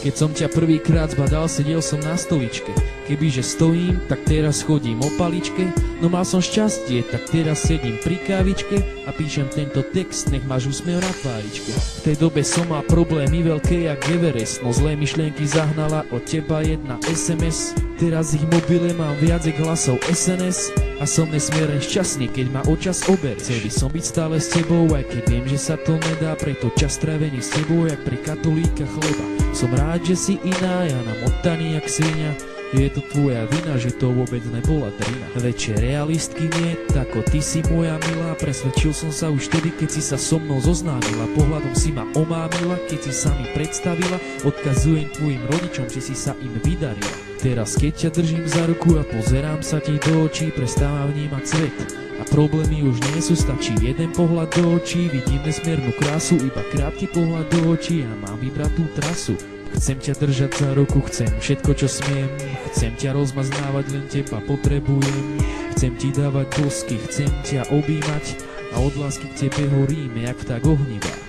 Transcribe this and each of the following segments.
Keď som ťa prvýkrát zbadal, sedel som na stoličke. Kebyže stojím, tak teraz chodím o paličke. No mal som šťastie, tak teraz sedím pri kávičke a píšem tento text, nech máš úsmev na tváričke. V tej dobe som mal problémy veľké jak Everest, no zlé myšlienky zahnala od teba jedna SMS. Teraz ich mobile mám viac hlasov SNS a som nesmierne šťastný, keď ma očas ober. Chcel by som byť stále s tebou, aj keď viem, že sa to nedá, preto čas strávený s tebou, jak pri katolíka chleba. Som rád, že si iná, ja namotaný jak svinia. Je to tvoja vina, že to vôbec nebola drina. Väčšie realistky nie, tako ty si moja milá. Presvedčil som sa už vtedy, keď si sa so mnou zoznámila. Pohľadom si ma omámila, keď si sa mi predstavila. Odkazujem tvojim rodičom, že si sa im vydarila. Teraz keď ťa držím za ruku a pozerám sa ti do očí, prestávam vnímať svet. A problémy už nie sú, stačí jeden pohľad do očí. Vidím nesmiernu krásu, iba krátky pohľad do očí a mám vybrať tú trasu. Chcem ťa držať za ruku, chcem všetko čo smiem. Chcem ťa rozmaznávať, len teba potrebujem. Chcem ti dávať bosky, chcem ťa objímať a od lásky k tebe horím, jak vták ohnivák.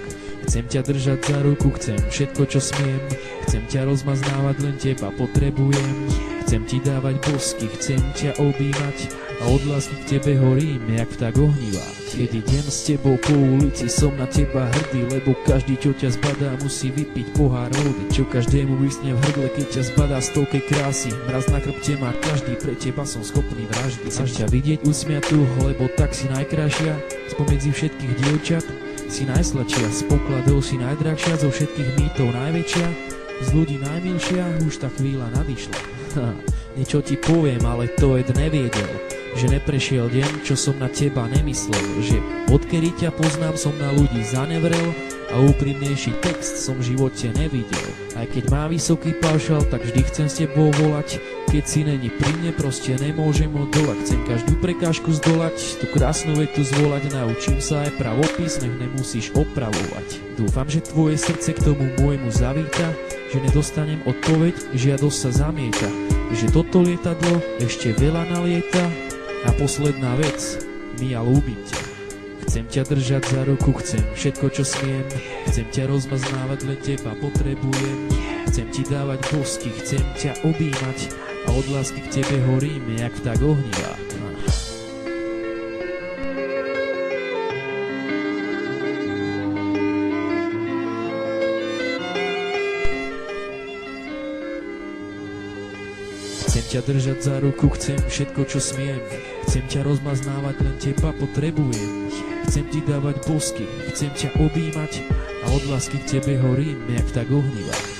Chcem ťa držať za ruku, chcem všetko čo smiem. Chcem ťa rozmaznávať, len teba potrebujem. Chcem ti dávať bosky, chcem ťa objímať a od lásky k tebe horím, jak vták ohnivák. Keď idem s tebou po ulici, som na teba hrdý, lebo každý, čo ťa zbadá, musí vypiť pohár vody. Čo každému vysne v hrdle, keď ťa zbadá z toľkej krásy. Mraz na chrbte má každý, pre teba som schopný vraždy. Chcem ťa vidieť usmiatú, lebo tak si najkrajšia spomedzi všetkých dievčat. Si najsladšia, z pokladov si najdrahšia, zo všetkých mýtov najväčšia, z ľudí najmilšia, už tá chvíľa nadišla. Niečo ti poviem, ale to Ed neviedel, že neprešiel deň, čo som na teba nemyslel. Že odkedy ťa poznám, som na ľudí zanevrel a úprimnejší text som v živote nevidel. Aj keď má vysoký paušal, tak vždy chcem s tebou volať. Keď si není pri mne, proste nemôžem odolať. Chcem každú prekážku zdolať, tú krásnu vetu zvolať. Naučím sa aj pravopis, nech nemusíš opravovať. Dúfam, že tvoje srdce k tomu môjmu zavíta, že nedostanem odpoveď, žiadosť sa zamieta. Že toto lietadlo ešte veľa nalieta. A posledná vec, Mia, ľúbim ťa. Chcem ťa držať za ruku, chcem všetko čo smiem. Chcem ťa rozmaznávať, len teba potrebujem. Chcem ti dávať bosky, chcem ťa objímať a od lásky k tebe horím, jak vták ohnivák. Chcem ťa držať za ruku, chcem všetko čo smiem. Chcem ťa rozmaznávať, len teba potrebujem. Chcem ti dávať bosky, chcem ťa objímať a od lásky k tebe horím, jak vták ohnivák.